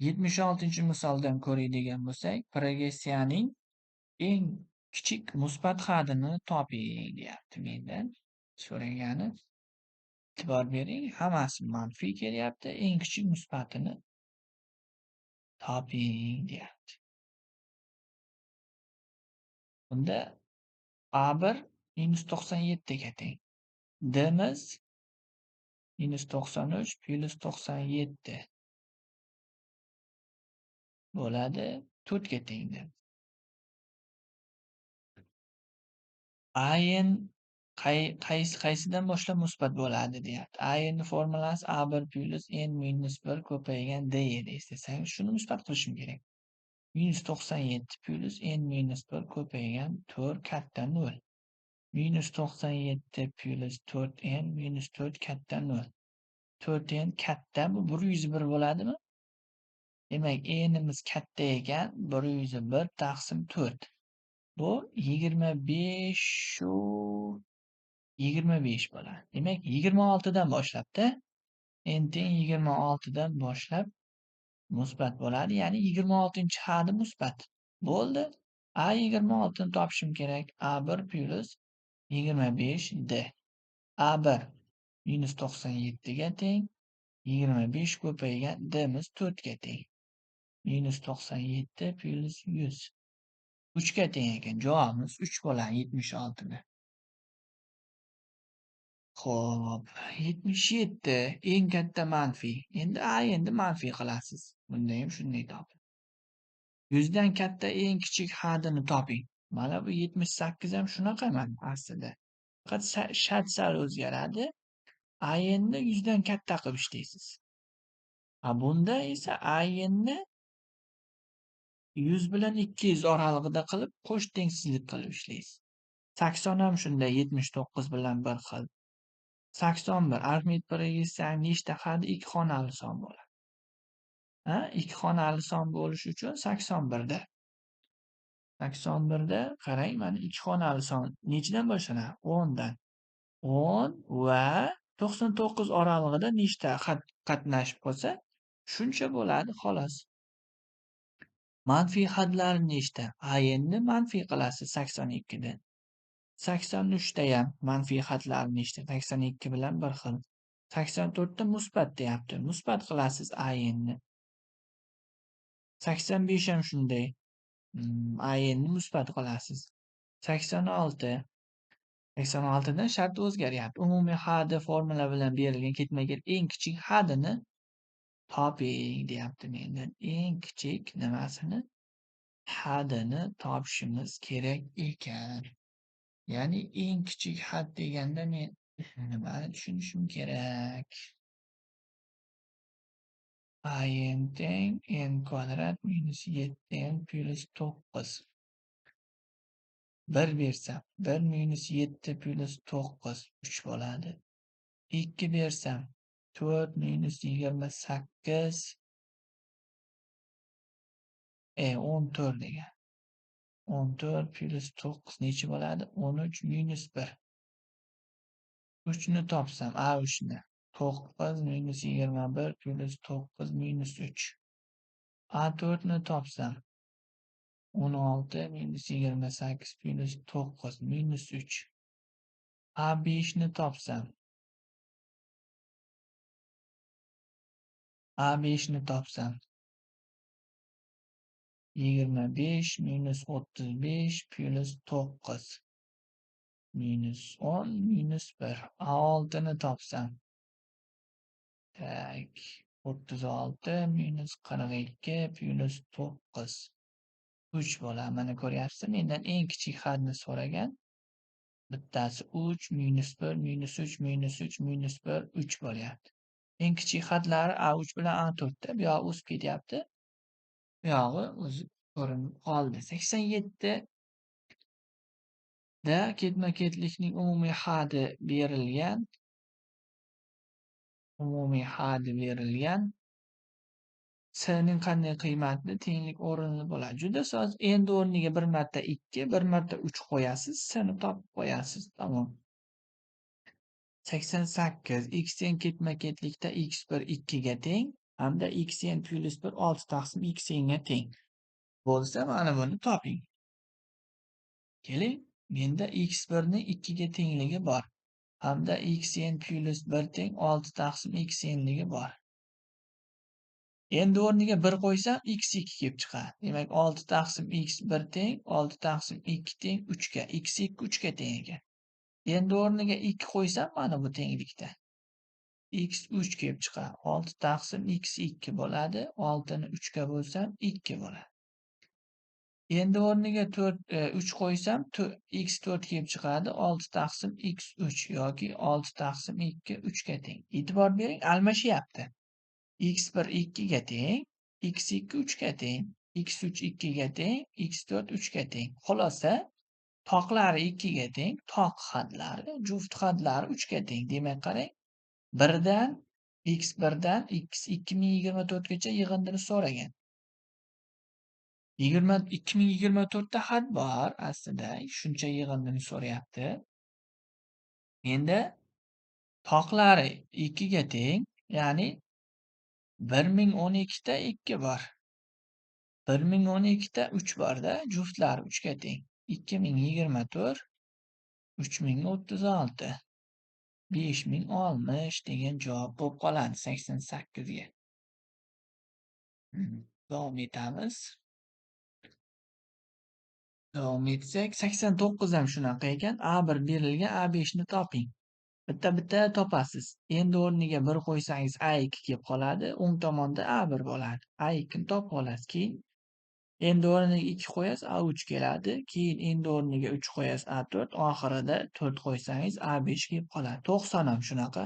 76-misoldan ko'radigan bo'lsak, progressiyaning eng kichik musbat hadini toping deyapti mendan. So'ragani e'tibor bering, hammasi manfiy kelyapti. Eng kichik musbatini toping deyapti. Bunda A1 -97 ga teng. D'miz -93 + 97 bo'ladi 4 ga teng. Ayn qaysidan boshlab musbat bo'ladi deyapti. Aynning formulasi A1 + n-1 ko'paygan D edi. Eslasangiz, shuni musbat qilishim kerak. -97 + n-1 ko'paygan 4 katta 0. -97 + 4n-4 katta 0. 4n katta, bu 101 bo'ladimi? Demak, n'imiz katta ekan, 101 taqsim 4. Bu 25 bo'ladi. Demak, 26 dan boshlabda, n teng 26 dan boshlab musbat bo'ladi. Ya'ni 26-hadi musbat. Bo'ldi. A26 ni topishim kerak. A1 + 25 D. A1 -97 ga teng. 25 ko'paygan D'miz 4 ga teng. -97 + 100. 3 ga teng ekan. Javobimiz 3 bo'ladi 76 da. Xo'p, 77 eng katta manfiy. Endi endi manfiy qilasiz. Bunda ham shunday toping. 100 dan katta eng kichik hadini toping. Mana bu 78 ham shunaqa mana aslida. Faqat shart sal o'zgaradi. Endi 100 dan katta qilib ishlaysiz. Bunda esa ni 100 bilan 200 oralig'ida qilib qo'sh tengsizlik qilib ishlaysiz. 80 ham shunday 79 bilan bir xil. 81 arifmetik progressiyaning nechta hadi ikki xonali son bo'ladi? Ikki xonali son bo'lishi uchun 81 da. 81 da qarang, mana ikki xonali son nechidan boshlanadi? 10 dan. 10 va 99 oralig'ida nechta xat qatnashib qolsa, shuncha bo'ladi xolos. Manfiy hadlar nechta? Ni manfiy qilasiz 82 dan. 83 da ham manfiy hadlar nechta? 82 bilan bir xil. 84 da musbat deyapti. Musbat qilasiz ni. 85 ham shunday. ni musbat qilasiz. 86 dan shart o'zgaryapti. Umumiy hadi formula bilan berilgan ketma-ket eng kichik hadini toping deyapti mendan. Eng kichik nimasini? Hadini topishimiz kerak ekan. Ya'ni eng kichik had deganda men nimani tushunishim kerak? n teng n kvadrat - 7n + 9. 1 bersam 1 - 7 + 9 3 bo'ladi. 2 bersam 4 - 28 14 degan. 14 + 9 necha bo'ladi? 13 - 1. 3 ni topsam, 3 ni 9 - 21 + 9 - 3. 4 ni topsam 16 - 28 + 9 - 3. 5 ni topsam 25 - 35 - 35 + 9 -10 - 1. 6 ni topsam 36 - 42 + 9 3 bo'ladi. Mana ko'ryapsizmi? Mendan eng kichik hadni so'ragan. Bittasi 3 - 1 - 3 - 1 3 bo'lyapti. Eng kichik hadlari A3 bilan A4 da. Bu yoq o'sib ketyapti. Bu yog'i o'zi ko'rinib qoldi. 87 da ketma-ketlikning umumiy hadi berilgan. S ning qanday qiymati tenglik o'rinli bo'ladi. Juda soz. Endi o'rniga bir marta 2, bir marta 3 qo'yasiz, S ni topib qo'yasiz. Tamom. 88 x teng ketma-ketlikda x1 2 ga teng. hamda xn plyus 1 6 taqsim xnga teng bo'lsa, mana buni toping. Keling, menda x1 ni 2 ga tengligi bor hamda xn plyus 1 teng 6 taqsim xnligi bor. Endi o'rniga 1 qo'ysam x2 kelib chiqadi. Demak, 6 taqsim x1 teng 6 taqsim 2 teng 3 ga. x2 3 ga teng ekan. Endi o'rniga 2 qo'ysam mana bu tenglikda. x3 kelib chiqadi. 6 taqsim x2 bo'ladi. 6 ni 3 ga bo'lsam 2 bo'ladi. Endi o'rniga 3 qo'ysam x4 kelib chiqadi. 6 taqsim x3 yoki 6 taqsim 2 3 ga teng. E'tibor bering, almashyapti. x1 2 ga teng, x2 3 ga teng, x3 2 ga teng, x4 3 ga teng. Xulosa, toqlari 2 ga teng, toq hadlari, juft hadlari 3 ga teng. Demak, qarang, x1 dan x2024 gacha yig'indini so'ragan. 2024 ta xat bor aslida, shuncha yig'indini so'rayapti. Endi toqlari 2 ga teng, ya'ni 1012 ta 2 bor. 1012 ta 3 borda, juftlari 3 ga teng. 2024 3036 5060 degan javob bo'lib qoladi 88 ga. Davom etamiz. Davom etsak, 89 ham shunaqa ekan. A1 berilgan, A5 ni toping. Bitta-bitta topasiz. Endi o'rniga 1 qo'ysangiz A2 kelib qoladi. O'ng tomonda A1 bo'ladi. A2 ni topib olasiz. Keyin endi o'rniga 2 qo'yasiz, A3 keladi. Keyin endi o'rniga 3 qo'yasiz, A4. Oxirida 4 qo'ysangiz A5 kelib qoladi. 90 ham shunaqa.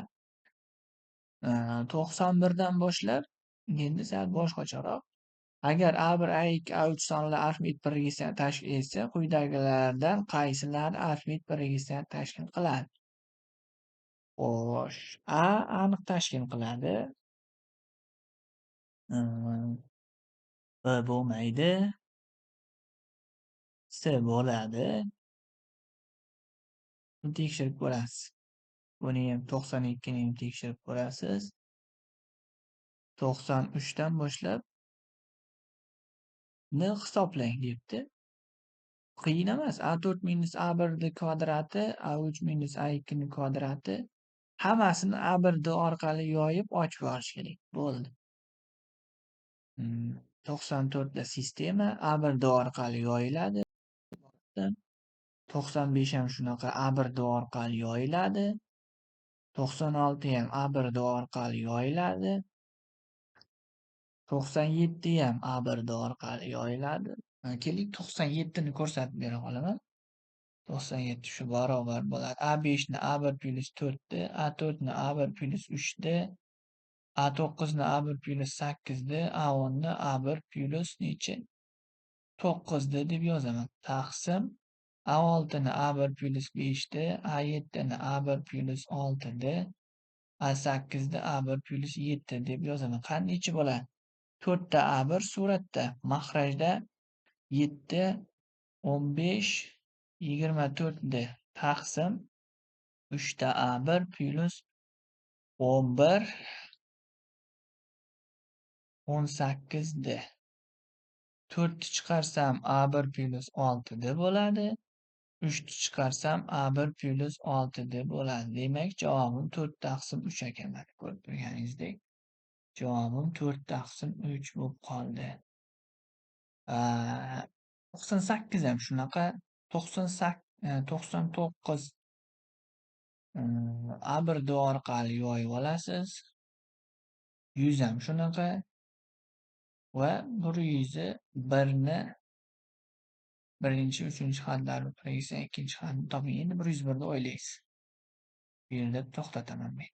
91 dan boshlab endi sal boshqacharoq. Agar A1, A2, A3 sonlar arifmetik birligini tashkil etsa, quyidagilardan qaysilari arifmetik birligini tashkil qiladi? Xo'sh, A aniq tashkil qiladi. B bo'lmaydi. C bo'ladi. Tekshirib ko'rasiz. Buni ham 92 ni ham tekshirib ko'rasiz. 93 dan boshlab ni hisoblang debdi. Qiyin emas. A4 minus A1 ni kvadrati, A3 minus A2 ni kvadrati. Hammasini A1 orqali yoyib ochib yuborish kerak. Bo'ldi. 94 da sistema A1 orqali yoyiladi. 95 ham shunaqa A1 orqali yoyiladi. 96 ham A1 orqali yoyiladi. 97 ham A1 orqali yoyiladi. Keling, 97 ni ko'rsatib bera qolaman. 97 shu barobar bo'ladi. A5 ni A1 plus 4 da, A4 ni A1 plus 3 da, A9 ni A1 plus 8 da, A10 ni A1 plus necha? 9 da deb yozaman. Taqsim A6 ni A1 plus 5 da, A7 ni A1 plus 6 da, A8 ni A1 plus 7 deb yozaman. Qancha bo'ladi? 4 ta A1 suratda, mahrajda 7, 15, 24 da taqsim 3 ta A1 plus 11, 18 da. 4 chiqarsam A1 plus 6 da bo'ladi. 3 chiqarsam A1 plus 6 da bo'ladi. Demak, javobim 4 taqsim 3 ekan. Ko'rib turganingizdek, javobim 4 taqsim 3 bo'lib qoldi. 98 ham shunaqa. 99 A1 orqali yoyib olasiz. 100 ham shunaqa. Va 101 ni birinchi, uchinchi xatlarni, ikkinchi xatni toping. Endi 101 ni o'ylaysiz. Bu yerda to'xtataman men.